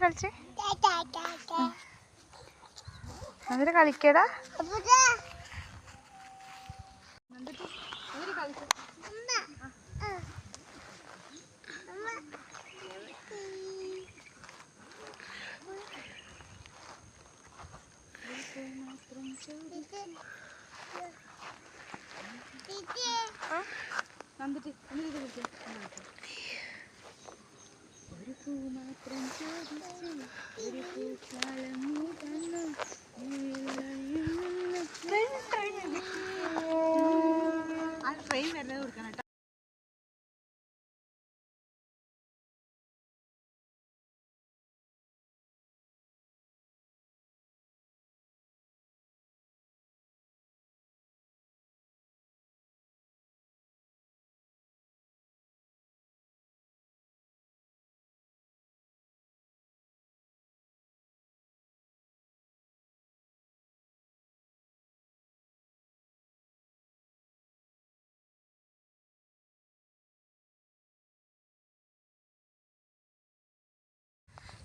കളിച്ച് എന്നിട്ട് കളിക്കടാ. ഒരു പൂ മാത്രം ചോദിച്ചു ഒരു പൂക്കാലം തന്നു ആ ട്രെയിൻ വരുന്നത് കൊടുക്കണം കേട്ടോ.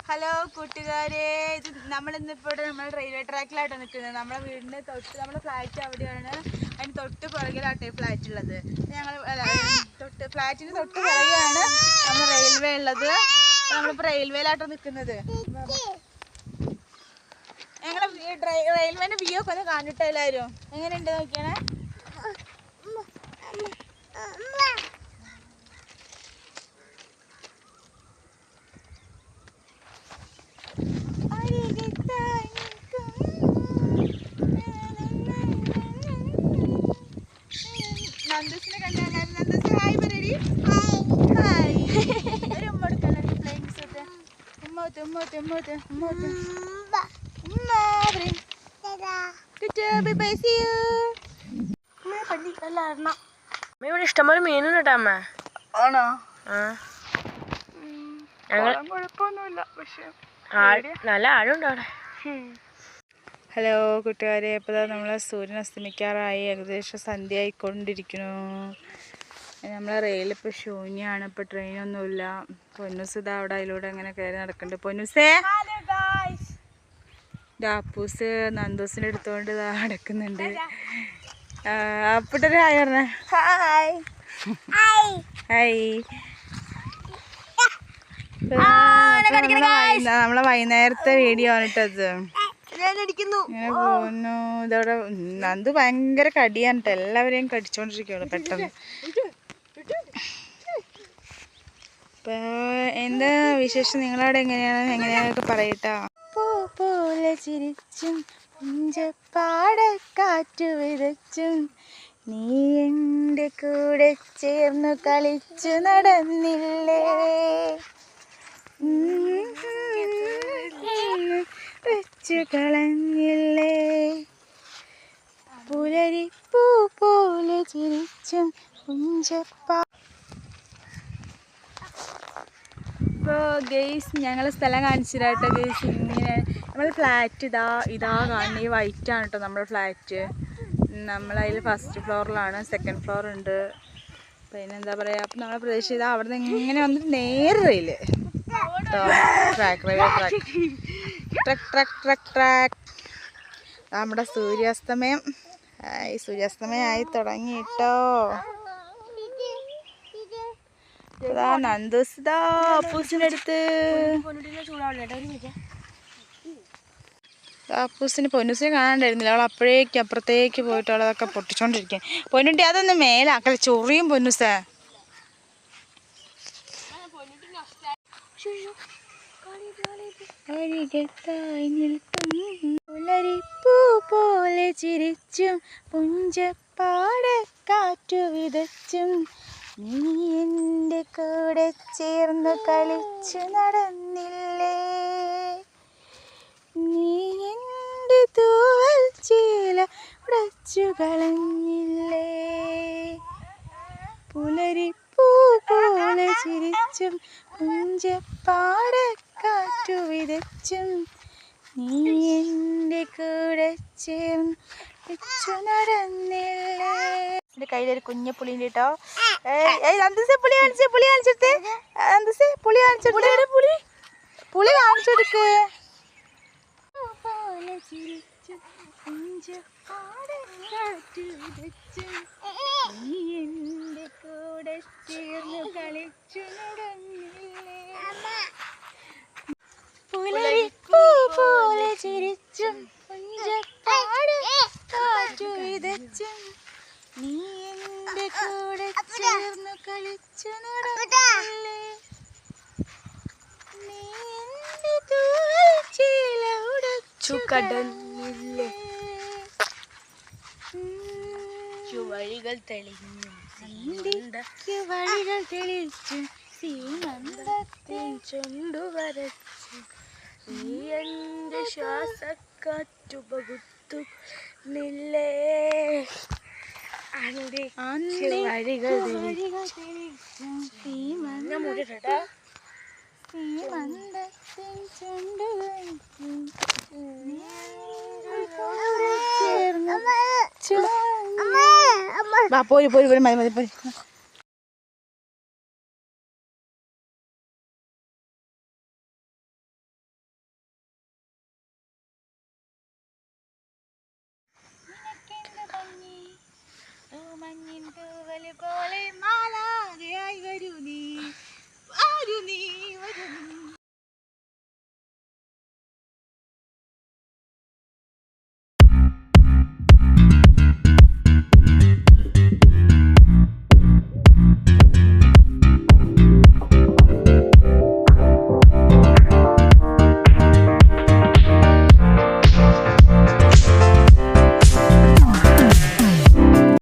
ഹലോ കൂട്ടുകാരെ, ഇത് നമ്മളിന്നിപ്പോൾ ഇവിടെ നമ്മൾ റെയിൽവേ ട്രാക്കിലായിട്ട് നിൽക്കുന്നത്. നമ്മളെ വീടിൻ്റെ തൊട്ട് നമ്മുടെ ഫ്ലാറ്റ് അവിടെയാണ്. അതിന് തൊട്ട് പുറകിലാട്ടെ ഫ്ലാറ്റ് ഉള്ളത്. ഞങ്ങൾ ഫ്ലാറ്റിന് തൊട്ട് പുറകെയാണ് നമ്മൾ റെയിൽവേ ഉള്ളത്. നമ്മളിപ്പോൾ റെയിൽവേയിലാട്ടോ നിൽക്കുന്നത്. ഞങ്ങൾ റെയിൽവേൻ്റെ വ്യൂ ഒക്കെ ഒന്ന് കാണിട്ടോ എല്ലാവരും. എങ്ങനെയുണ്ട് നോക്കിയാണേ. നന്ദുസിനെ കണ്ടാലും നന്ദുസ് ഹായ് പറയടി. ഹായ്. ഒരു ഉമ്മ എടുക്കല്ലോ ഫ്ലൈങ് സൂട്ട്. ഉമ്മോത്ത് ഉമ്മോത്ത് ഉമ്മോത്ത് ഉമ്മോത്ത് ഇവിടെ ഇഷ്ടംപോലെ മീനും കേട്ടോ അമ്മ. ആണോ? കുഴപ്പമൊന്നുമില്ല, പക്ഷെ നല്ല ആഴുണ്ട് അവിടെ. ഹലോ കൂട്ടുകാരെ, ഇപ്പോൾ നമ്മളെ സൂര്യൻ അസ്തമിക്കാറായി. ഏകദേശം സന്ധ്യ ആയിക്കൊണ്ടിരിക്കുന്നു. നമ്മളെ റെയിലിപ്പോൾ ശൂന്യമാണ്. ഇപ്പോൾ ട്രെയിനൊന്നുമില്ല. പൊന്നൂസ് ഇതാ അവിടെ അതിലൂടെ അങ്ങനെ കയറി നടക്കുന്നുണ്ട്. പൊന്നൂസേ, ഡാപ്പൂസ് നന്ദൂസിൻ്റെ എടുത്തുകൊണ്ട് ഇതാ നടക്കുന്നുണ്ട്. അപ്പിട്ടൊരു ഹായ് പറഞ്ഞ. Hi hi. നമ്മളെ വൈകുന്നേരത്തെ വീഡിയോ ആണ് കേട്ടത്. ഇങ്ങനെ പോന്നു. ഇതവിടെ നന്ദു ഭയങ്കര കടിയാണ് കേട്ടോ. എല്ലാവരെയും കടിച്ചോണ്ടിരിക്കുകയാണ് പെട്ടെന്ന്. ഇപ്പൊ എന്താ വിശേഷം? നിങ്ങളവിടെ എങ്ങനെയാന്നൊക്കെ പറയട്ടാ. പൂ പോലെ ചിരിച്ചും പാടക്കാറ്റു വിതച്ചും നീ എൻ്റെ കൂടെ ചേർന്നു കളിച്ചു നടന്നില്ലേ, വെച്ചു കളഞ്ഞില്ലേ, പുലരിപ്പൂ പോലെ ചിരിച്ചും പുഞ്ചപ്പാ. ഇപ്പോൾ ഗെയ്സ് ഞങ്ങൾ സ്ഥലം കാണിച്ചിട്ടാട്ടോ ഗെയ്സ്. ഇങ്ങനെ നമ്മൾ ഫ്ലാറ്റ് ഇതാ കാണുന്നത്. ഈ വൈറ്റാണ് കേട്ടോ നമ്മുടെ ഫ്ലാറ്റ്. നമ്മളതിൽ ഫസ്റ്റ് ഫ്ലോറിലാണ്. സെക്കൻഡ് ഫ്ലോർ ഉണ്ട്. പിന്നെ എന്താ പറയുക, അപ്പം നമ്മളെ പ്രദേശം ഇതാ. അവിടെ നിന്ന് ഇങ്ങനെ വന്നിട്ട് നേരെ റെയില് ട്രാക്ക്, റെയിൽവേ ട്രാക്ക്. നമ്മുടെ സൂര്യാസ്തമയം സൂര്യാസ്തമയമായി തുടങ്ങി കേട്ടോ. ഇതാ നന്ദൂസ് ഇതാ അപ്പൂസിൻ്റെ അടുത്ത്. അപ്പൂസിന് പൊന്നൂസിനെ കാണാണ്ടായിരുന്നില്ല. അവൾ അപ്പുറത്തേക്ക് പോയിട്ട് അവളതൊക്കെ പൊട്ടിച്ചോണ്ടിരിക്കുക. പൊന്നുട്ടി അതൊന്ന് മേലാക്കല, ചൊറിയും പൊന്നൂസേ. പുലരിപ്പൂ പോലെ ചിരിച്ചും പുഞ്ചപ്പാടക്കാറ്റു വിതച്ചും നീ എൻ്റെ കൂടെ ചേർന്ന് കളിച്ചു നടന്നില്ലേ, നീ എൻ്റെ തൂവൽ ചീല ഉടച്ചു കളഞ്ഞില്ലേ, പുലരിപ്പൂ പോലെ ചിരിച്ചും പുഞ്ചപ്പാടക്കാറ്റു വിതച്ചും നീ എൻ്റെ കൂടെ ചേർന്ന് വെച്ചു നടന്നില്ലേ. എൻ്റെ കയ്യിലൊരു കുഞ്ഞ പുളിയുണ്ട് കേട്ടോ. നന്ദൂസേ പുളി കാണിച്ചെടുത്തേ. നന്ദൂസേ പുളി കാണിച്ചെടുത്തേ. പുളി കാണിച്ചെടുക്ക്. കൂടെ ചേർന്ന് കളിച്ചു പുലരിപ്പൂ പോലെ ചിരിച്ചും കാറ്റു വിതച്ചും നീ എന്റെ കൂടെ ചേർന്ന് കളിച്ചു നടന്നില്ലേ. നീ എന്റെ തൂവൽച്ചീല ഉടച്ചു കടന്നില്ലേ. വഴികൾ തെളിഞ്ഞു വഴികൾ തെളിച്ചു സീമന്തത്തിൽ ചുണ്ടുവരച്ചു നീ എന്റെ ശ്വാസക്കാറ്റു പകുത്തു നില്ലേ. വഴികൾ തെളിച്ചു സീമന്തത്തിൽ ചുണ്ടുകൾ പോയി പോയി പോയി മതി മതി പോയി. മഞ്ഞിൻ തൂവല്